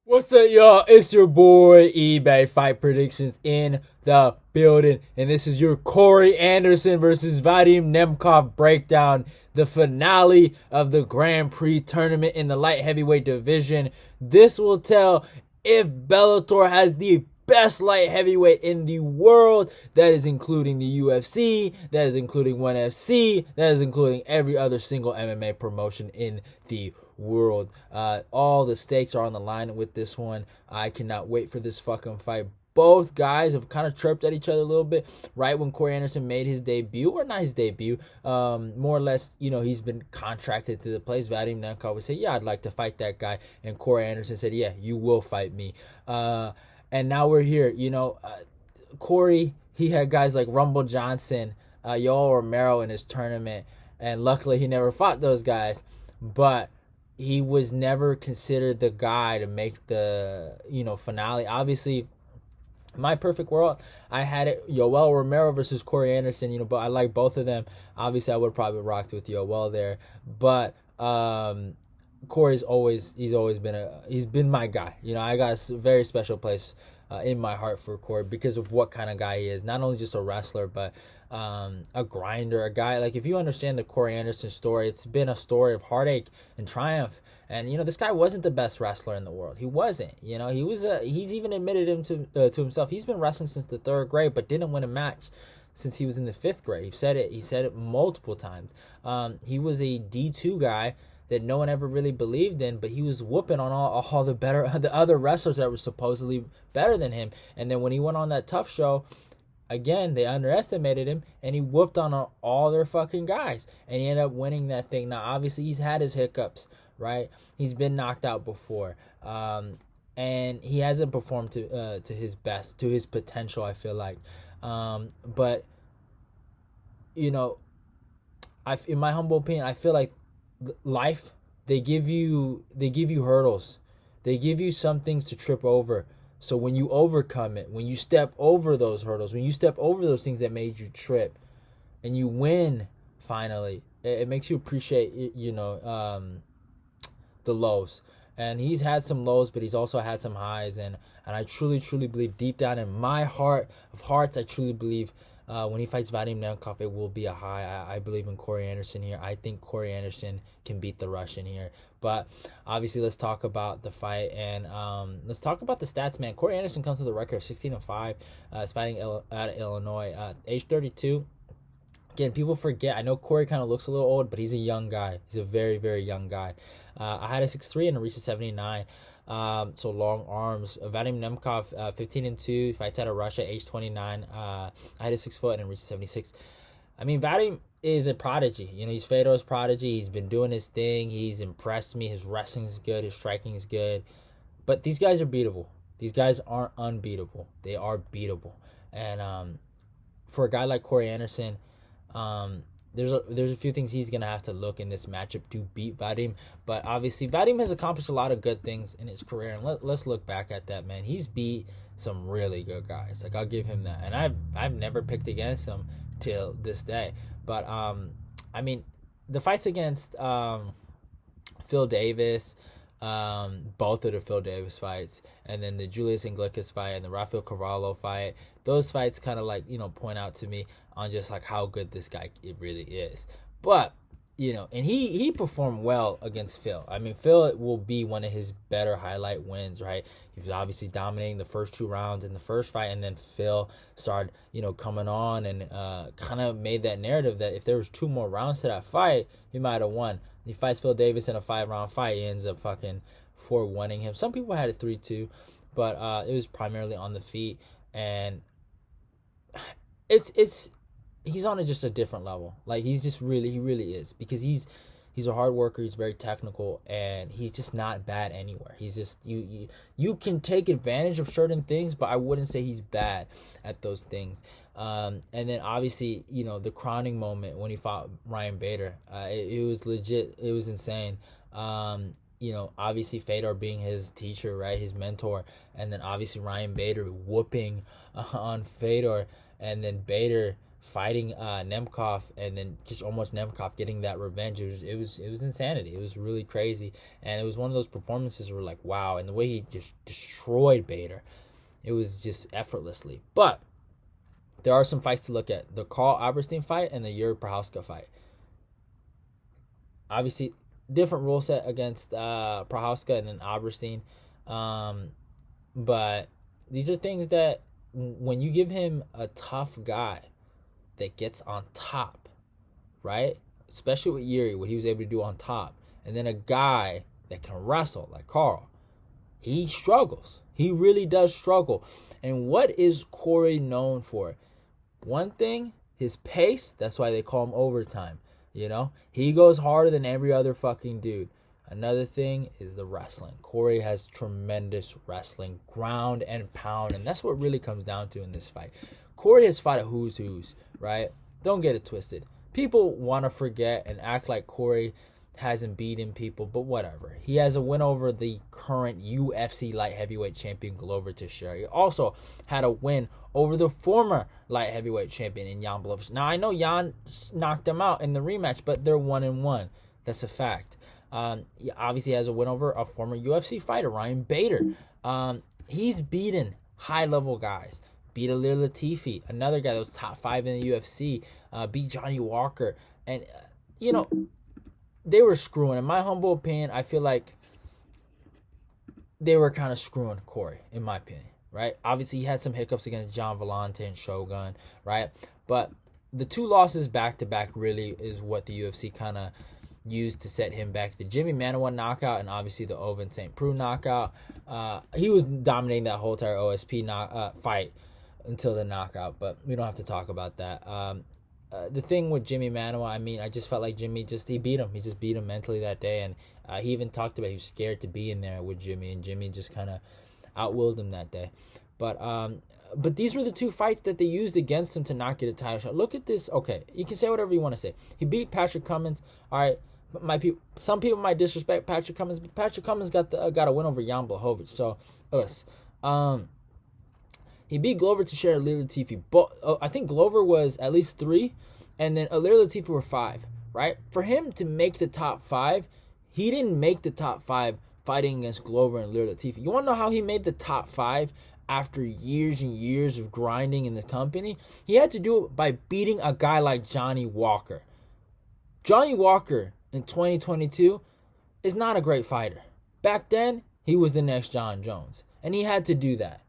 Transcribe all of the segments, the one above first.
What's up, y'all? It's your boy eBay Fight Predictions in the building, and this is your Corey Anderson versus Vadim Nemkov breakdown, the finale of the Grand Prix tournament in the light heavyweight division. This will tell if Bellator has the best light heavyweight in the world. That is including the UFC, that is including ONE FC, that is including every other single MMA promotion in the world. All the stakes are on the line with this one. I cannot wait for this fucking fight. Both guys have kind of chirped at each other a little bit right when Corey Anderson made his debut, or not his debut, more or less, he's been contracted to the place. Vadim Nemkov would say, yeah, I'd like to fight that guy. And Corey Anderson said, yeah, you will fight me. And now we're here. Corey, he had guys like Rumble Johnson, Yoel Romero in his tournament, and luckily he never fought those guys. But he was never considered the guy to make the finale. Obviously, my perfect world, I had it Yoel Romero versus Corey Anderson. But I like both of them. Obviously, I would probably rocked with Yoel there, but Corey's always been my guy. I got a very special place in my heart for Corey because of what kind of guy he is. Not only just a wrestler, but a grinder, a guy. Like, if you understand the Corey Anderson story, it's been a story of heartache and triumph. And this guy wasn't the best wrestler in the world. He wasn't. He's even admitted to himself. He's been wrestling since the 3rd grade, but didn't win a match since he was in the 5th grade. He said it multiple times. He was a D2 guy that no one ever really believed in, but he was whooping on all the other wrestlers that were supposedly better than him. And then when he went on that Tough Show, again, they underestimated him, and he whooped on all their fucking guys, and he ended up winning that thing. Now, obviously, he's had his hiccups, right? He's been knocked out before, and he hasn't performed to his best, to his potential, I feel like. But in my humble opinion, I feel like life, they give you hurdles, they give you some things to trip over. So when you overcome it, when you step over those hurdles, when you step over those things that made you trip, and you win finally, it makes you appreciate the lows. And he's had some lows, but he's also had some highs, and I truly believe, deep down in my heart of hearts, I truly believe when he fights Vadim Nemkov, it will be a high. I believe in Corey Anderson here. I think Corey Anderson can beat the Russian here. But obviously, let's talk about the fight, and let's talk about the stats, man. Corey Anderson comes with a record of 16-5. He's fighting out of Illinois, age 32. Again, people forget. I know Corey kind of looks a little old, but he's a young guy. He's a very, very young guy. I had a 6'3" and a reach of 79. So long arms. Vadim Nemkov, 15-2, fights out of Russia, age 29. I had a 6 foot and a reach of 76. I mean, Vadim is a prodigy. He's Fedor's prodigy. He's been doing his thing. He's impressed me. His wrestling is good. His striking is good. But these guys are beatable. These guys aren't unbeatable. They are beatable. And for a guy like Corey Anderson, there's a few things he's gonna have to look in this matchup to beat Vadim. But obviously, Vadim has accomplished a lot of good things in his career, and let's look back at that, man. He's beat some really good guys. Like, I'll give him that, and I've never picked against him till this day. But I mean, the fights against Phil Davis, both of the Phil Davis fights, and then the Julius Iglesias fight and the Rafael Carvalho fight, those fights kind of like point out to me on just like how good this guy it really is. But and he performed well against Phil. I mean, Phil will be one of his better highlight wins, right? He was obviously dominating the first 2 rounds in the first fight, and then Phil started coming on and kind of made that narrative that if there was 2 more rounds to that fight, he might have won. He fights Phil Davis in a 5-round fight. He ends up fucking 4-1ing him. Some people had it 3-2, but it was primarily on the feet, and he's on just a different level. Like, he really is, because he's a hard worker. He's very technical, and he's just not bad anywhere. He's just you can take advantage of certain things, but I wouldn't say he's bad at those things. And then obviously, the crowning moment when he fought Ryan Bader, it was legit. It was insane. Obviously Fedor being his teacher, right, his mentor, and then obviously Ryan Bader whooping on Fedor, and then Bader fighting Nemkov, and then just almost Nemkov getting that revenge. It was insanity. It was really crazy, and it was one of those performances where like, wow, and the way he just destroyed Bader, it was just effortlessly. But there are some fights to look at: the Carl Alberstein fight and the Yuri Prochazka fight. Obviously, different rule set against Prochazka and then Alberstein, but these are things that when you give him a tough guy that gets on top, right? Especially with Yuri, what he was able to do on top. And then a guy that can wrestle, like Carl, he struggles. He really does struggle. And what is Corey known for? One thing, his pace. That's why they call him overtime. You know? He goes harder than every other fucking dude. Another thing is the wrestling. Corey has tremendous wrestling, ground and pound, and that's what really comes down to in this fight. Corey has fought a who's who's, right? Don't get it twisted. People want to forget and act like Corey hasn't beaten people, but whatever. He has a win over the current UFC light heavyweight champion, Glover Teixeira. He also had a win over the former light heavyweight champion in Jan Blachowicz. Now, I know Jan knocked him out in the rematch, but they're 1-1. That's a fact. He obviously has a win over a former UFC fighter, Ryan Bader. He's beaten high-level guys. Beat Alir Latifi, another guy that was top 5 in the UFC. Beat Johnny Walker. And, they were screwing. In my humble opinion, I feel like they were kind of screwing Corey, in my opinion, right? Obviously, he had some hiccups against John Vellante and Shogun, right? But the 2 losses back-to-back really is what the UFC kind of used to set him back. The Jimmy Manuwa knockout and obviously the Ovince St. Preux knockout. He was dominating that whole entire OSP fight until the knockout, but we don't have to talk about that. The thing with Jimmy Manuwa, I just felt like Jimmy he beat him. He just beat him mentally that day, and he even talked about he was scared to be in there with Jimmy, and Jimmy just kind of outwilled him that day. But these were the 2 fights that they used against him to not get a title shot. Look at this. Okay, you can say whatever you want to say. He beat Patrick Cummins. All right, some people might disrespect Patrick Cummins, but Patrick Cummins got a win over Jan Blachowicz. So us. He beat Glover Teixeira, Alir Latifi. I think Glover was at least 3, and then Alir Latifi were 5, right? For him to make the top 5, he didn't make the top 5 fighting against Glover and Alir Latifi. You want to know how he made the top 5 after years and years of grinding in the company? He had to do it by beating a guy like Johnny Walker. Johnny Walker in 2022 is not a great fighter. Back then, he was the next John Jones, and he had to do that.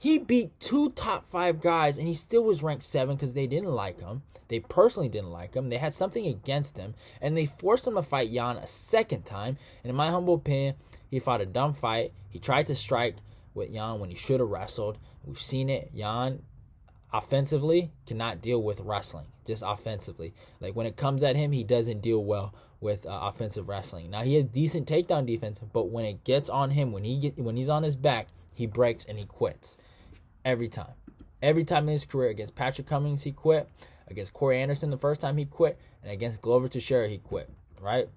He beat 2 top 5 guys, and he still was ranked 7 because they didn't like him. They personally didn't like him. They had something against him, and they forced him to fight Jan a second time. And in my humble opinion, he fought a dumb fight. He tried to strike with Jan when he should have wrestled. We've seen it. Jan, offensively, cannot deal with wrestling, just offensively. Like, when it comes at him, he doesn't deal well with offensive wrestling. Now, he has decent takedown defense, but when it gets on him, when he's on his back, he breaks and he quits. Every time. Every time in his career. Against Patrick Cummins, he quit. Against Corey Anderson, the first time he quit. And against Glover Teixeira, he quit. Right?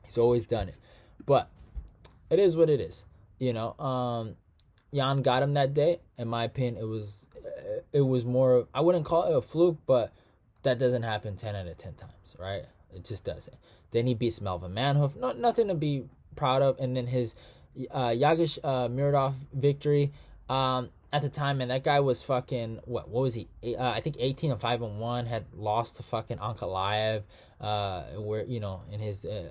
He's always done it. But it is what it is. Jan got him that day. In my opinion, it was more, I wouldn't call it a fluke, but that doesn't happen 10 out of 10 times, right? It just doesn't. Then he beats Melvin Manhoef. Nothing to be proud of. And then his Yagish Muradov victory. At the time, man, that guy was fucking, what was he? I think 18-5-1, had lost to fucking Ankalaev, in his, in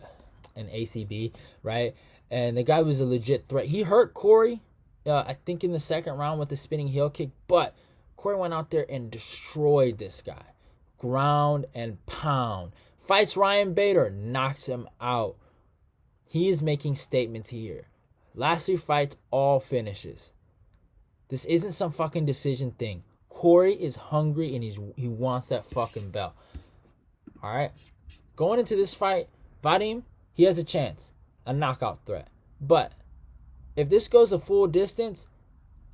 ACB, right? And the guy was a legit threat. He hurt Corey, I think in the second round with the spinning heel kick, but Corey went out there and destroyed this guy. Ground and pound. Fights Ryan Bader, knocks him out. He is making statements here. Last 3 fights, all finishes. This isn't some fucking decision thing. Corey is hungry and he wants that fucking belt. All right? Going into this fight, Vadim, he has a chance. A knockout threat. But if this goes a full distance,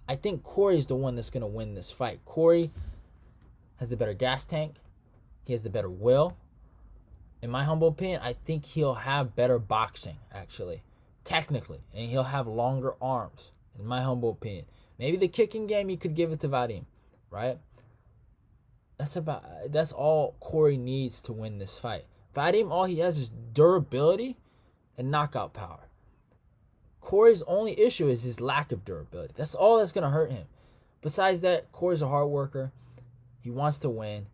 I think Corey is the one that's going to win this fight. Corey has the better gas tank. He has the better will. In my humble opinion, I think he'll have better boxing, actually. Technically. And he'll have longer arms. In my humble opinion. Maybe the kicking game, you could give it to Vadim, right? that's all Corey needs to win this fight. Vadim, all he has is durability and knockout power. Corey's only issue is his lack of durability. That's all that's gonna hurt him. Besides that, Corey's a hard worker. He wants to win,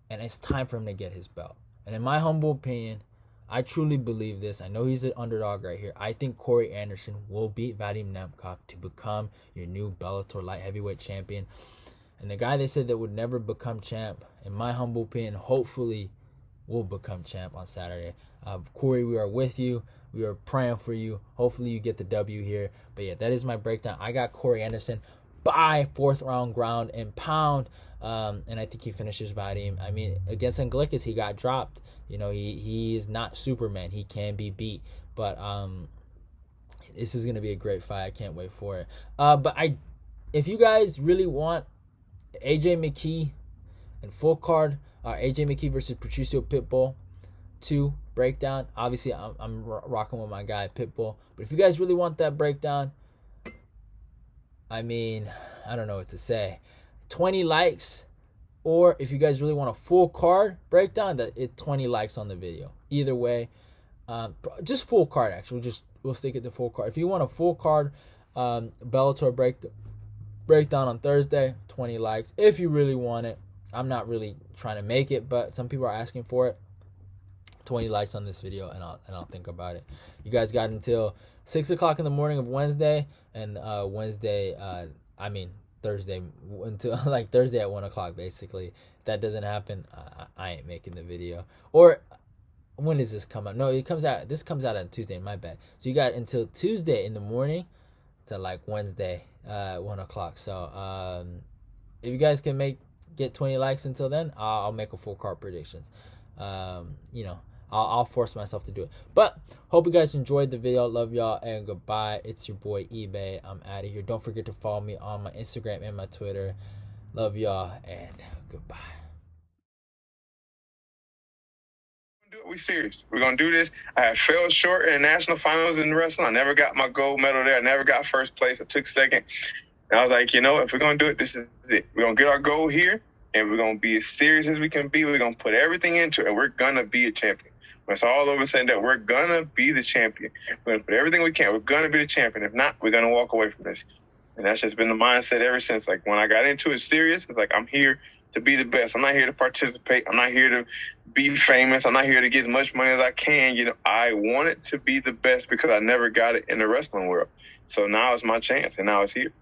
and it's time for him to get his belt. And in my humble opinion, I truly believe this. I know he's an underdog right here. I think Corey Anderson will beat Vadim Nemkov to become your new Bellator light heavyweight champion. And the guy they said that would never become champ, in my humble opinion, hopefully will become champ on Saturday. Corey, we are with you. We are praying for you. Hopefully you get the W here. But yeah, that is my breakdown. I got Corey Anderson by 4th round ground and pound. And I think he finishes Vadim. I mean, against Anglicus, he got dropped. You know, he is not Superman. He can be beat. But this is going to be a great fight. I can't wait for it. But if you guys really want AJ McKee and full card, AJ McKee versus Patricio Pitbull 2 breakdown. Obviously, I'm rocking with my guy Pitbull. But if you guys really want that breakdown, I mean, I don't know what to say. 20 likes, or if you guys really want a full card breakdown, 20 likes on the video. Either way, just full card. Actually, we'll stick it to full card. If you want a full card Bellator breakdown on Thursday, 20 likes. If you really want it, I'm not really trying to make it, but some people are asking for it. 20 likes on this video, and I'll think about it. You guys got until 6 o'clock in the morning of Wednesday, and Thursday, until like Thursday at 1 o'clock, basically. If that doesn't happen, I ain't making the video. Or when does this come out? No, this comes out on Tuesday, my bad. So you got until Tuesday in the morning to like Wednesday 1 o'clock. So if you guys can get 20 likes until then, I'll make a full card predictions. I'll force myself to do it. But hope you guys enjoyed the video. Love y'all and goodbye. It's your boy eBay. I'm out of here. Don't forget to follow me on my Instagram and my Twitter. Love y'all and goodbye. We serious. We're gonna do this. I have fell short in the national finals in wrestling. I never got my gold medal there. I never got first place. I took second. And I was like, if we're gonna do it, this is it. We're gonna get our goal here, and we're gonna be as serious as we can be. We're gonna put everything into it, and we're gonna be a champion. That's all over saying that we're gonna be the champion. We're gonna put everything we can. We're gonna be the champion. If not, we're gonna walk away from this. And that's just been the mindset ever since. Like when I got into it serious, it's like I'm here to be the best. I'm not here to participate. I'm not here to be famous. I'm not here to get as much money as I can. I wanted to be the best because I never got it in the wrestling world. So now it's my chance, and now it's here.